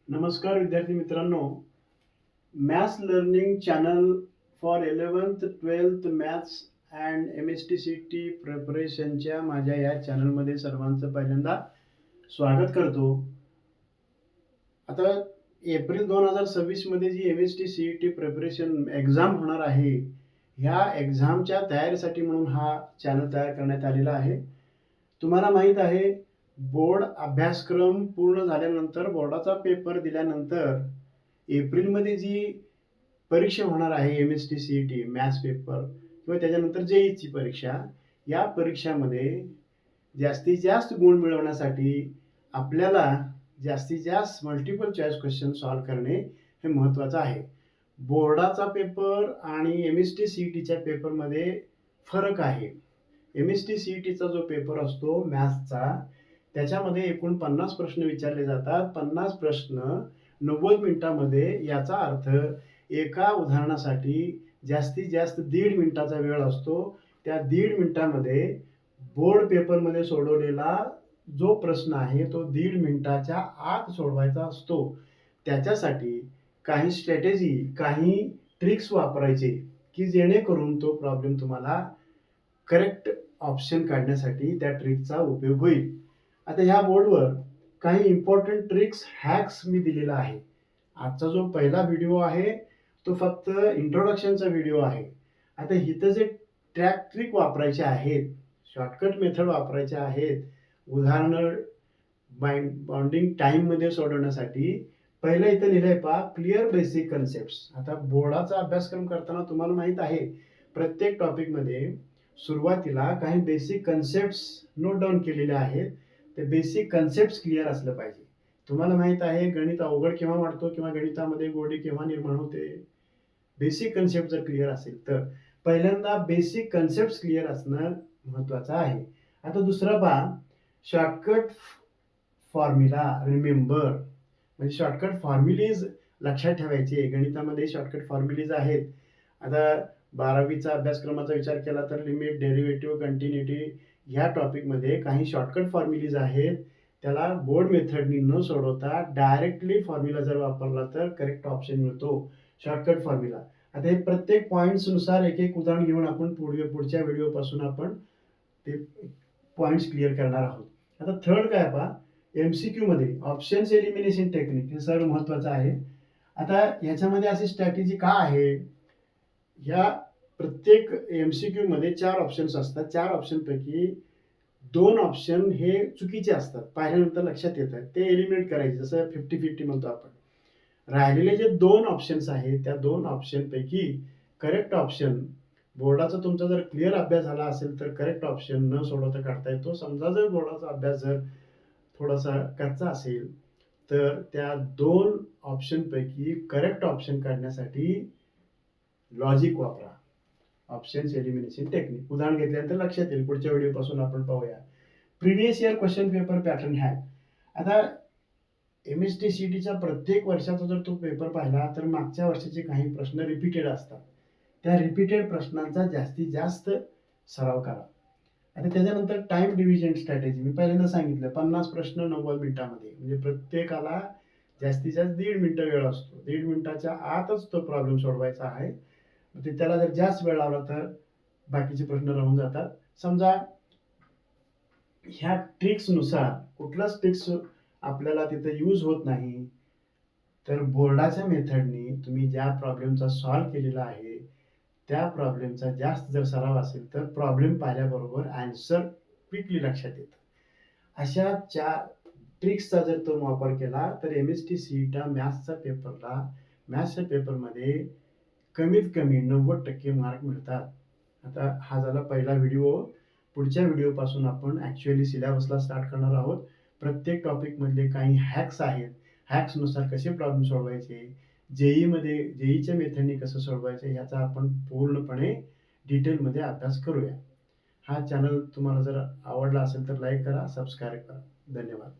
नमस्कार विद्यार्थी मित्रांनो, maths learning channel for 11th 12th maths and MST-CT प्रिपरेशनच्या माझ्या या चॅनलमध्ये सर्वांचं पहिल्यांदा स्वागत करतो. आता एप्रिल 2026 मध्ये जी MST-CT प्रिपरेशन एक्झाम होणार आहे, ह्या एक्झामच्या तयारीसाठी म्हणून हा चॅनल तयार करण्यात आलेला आहे. तुम्हाला माहीत आहे, बोर्ड अभ्यासक्रम पूर्ण झाल्यानंतर बोर्डाचा पेपर दिल्यानंतर एप्रिलमध्ये जी परीक्षा होणार आहे MST-CT मॅथ्स पेपर किंवा त्याच्यानंतर JEEची परीक्षा, या परीक्षामध्ये जास्तीत जास्त गुण मिळवण्यासाठी आपल्याला जास्तीत जास्त मल्टिपल चॉईस क्वेश्चन सॉल्व्ह करणे हे महत्त्वाचं आहे. बोर्डाचा पेपर आणि MST-CTच्या पेपरमध्ये फरक आहे. MST-CTचा जो पेपर असतो मॅथ्सचा, त्याच्यामध्ये एकूण 50 प्रश्न विचारले जातात. 50 प्रश्न 90 मिनिटांमध्ये. याचा अर्थ एका उदाहरणासाठी जास्तीत जास्त 1.5 मिनिटाचा वेळ असतो. त्या 1.5 मिनिटांमध्ये बोर्ड पेपरमध्ये सोडवलेला जो प्रश्न आहे तो 1.5 मिनिटाच्या आत सोडवायचा असतो. त्याच्यासाठी काही स्ट्रॅटेजी, काही ट्रिक्स वापरायचे की जेणेकरून तो प्रॉब्लेम तुम्हाला करेक्ट ऑप्शन काढण्यासाठी त्या ट्रिकचा उपयोग होईल. आता ह्या बोर्डवर काही इम्पॉर्टंट ट्रिक्स, हॅक्स मी दिलेला आहे. आजचा जो पहिला व्हिडिओ आहे तो फक्त इंट्रोडक्शनचा व्हिडिओ आहे. आता इथं जे ट्रिक वापरायचे आहेत, शॉर्टकट मेथड वापरायचे आहेत, उदाहरणं बाउंडिंग टाईममध्ये सोडवण्यासाठी, पहिलं इथं लिहिलंय पहा, क्लिअर बेसिक कन्सेप्ट्स. आता बोर्डाचा अभ्यासक्रम करताना तुम्हाला माहीत आहे, प्रत्येक टॉपिकमध्ये सुरुवातीला काही बेसिक कन्सेप्ट्स नोट डाऊन केलेल्या आहेत. ते बेसिक कन्सेप्ट्स क्लिअर असलं पाहिजे. तुम्हाला माहीत आहे, गणित अवघड केव्हा वाटतो किंवा गणितामध्ये गोडी केव्हा निर्माण होते. बेसिक कन्सेप्ट जर क्लिअर असेल तर पहिल्यांदा बेसिक कन्सेप्ट्स क्लिअर असणं महत्त्वाचं आहे. आता दुसरं पहा, शॉर्टकट फॉर्म्युला रिमेंबर, म्हणजे शॉर्टकट फॉर्म्युलीज लक्षात ठेवायचे. गणितामध्ये शॉर्टकट फॉर्म्युलीज आहेत. आता 12वीचा अभ्यासक्रमाचा विचार केला तर लिमिट, डेरिव्हेटिव्ह, कंटिन्युटी ह्या टॉपिकमध्ये काही शॉर्टकट फॉर्म्युलीज आहेत. त्याला बोर्ड मेथडनी न सोडवता डायरेक्टली फॉर्म्युला जर वापरला तर करेक्ट ऑप्शन मिळतो, शॉर्टकट फॉर्म्युला. आता हे प्रत्येक पॉईंट्सनुसार एक एक उदाहरण घेऊन आपण पुढच्या व्हिडिओपासून आपण ते पॉईंट्स क्लिअर करणार आहोत. आता थर्ड काय पहा, MCQ मध्ये ऑप्शन्स एलिमिनेशन टेक्निक हे सर्व महत्त्वाचं आहे. आता ह्याच्यामध्ये अशी स्ट्रॅटेजी का आहे, ह्या प्रत्येक MCQ मध्ये 4 ऑप्शन्स असतात. 4 ऑप्शनपैकी 2 ऑप्शन हे चुकीचे असतात. पाहिल्यानंतर लक्षात येतात, ते एलिमिनेट करायचे, जसं 50-50 म्हणतो आपण. राहिलेले जे 2 ऑप्शन्स आहेत, त्या 2 ऑप्शनपैकी करेक्ट ऑप्शन, बोर्डाचा तुमचा जर क्लिअर अभ्यास झाला असेल तर करेक्ट ऑप्शन न सोडवता काढता येतो. समजा जर बोर्डाचा अभ्यास जर थोडासा कच्चा असेल तर त्या 2 ऑप्शनपैकी करेक्ट ऑप्शन काढण्यासाठी लॉजिक वापरा, ऑप्शन्स एलिमिनेशन टेक्निक. उदाहरण घेतल्यानंतर लक्षात येईल. पुढच्या व्हिडिओपासून आपण पाहूया. Previous year question paper pattern hack. आता MST-CTच्या प्रत्येक वर्षाचा जर तो पेपर पाहिला तर मागच्या वर्षाचे काही प्रश्न रिपीटेड असतात. त्या रिपीटेड प्रश्नांचा जास्तीत जास्त सराव करा. आता त्याच्यानंतर टाइम डिव्हिजन स्ट्रॅटेजी मी पहिल्यांदा सांगितलं, 50 प्रश्न 90 मिनिटांमध्ये, म्हणजे प्रत्येकाला जास्तीत जास्त 1.5 मिनिटं वेळ असतो. 1.5 मिनिटाच्या आतच तो प्रॉब्लेम सोडवायचा आहे. त्याला जर जास्त वेळ लावला तर बाकीचे प्रश्न राहून जातात. समजा ह्या ट्रिक्सनुसार कुठलाच ट्रिक्स आपल्याला तिथे यूज होत नाही तर बोर्डाच्या मेथडनी तुम्ही ज्या प्रॉब्लेमचा सॉल्व्ह केलेला आहे त्या प्रॉब्लेमचा जास्त जर सराव असेल तर प्रॉब्लेम पाहिल्याबरोबर आन्सर क्विकली लक्षात येतं. अशा 4 ट्रिक्सचा जर तो वापर केला तर MST-CT मॅथ्सच्या पेपरमध्ये कमीत कमी 90% मार्क मिळतात. आता हा झाला पहिला व्हिडिओ. पुढच्या व्हिडिओपासून आपण ॲक्च्युअली सिलेबसला स्टार्ट करणार आहोत. प्रत्येक टॉपिकमधले काही हॅक्स आहेत, हॅक्सनुसार कसे प्रॉब्लेम सोडवायचे, जेईच्या मेथडनी कसं सोडवायचं, ह्याचा आपण पूर्णपणे डिटेलमध्ये अभ्यास करूया. हा चॅनल तुम्हाला जर आवडला असेल तर लाईक करा, सबस्क्राईब करा. धन्यवाद.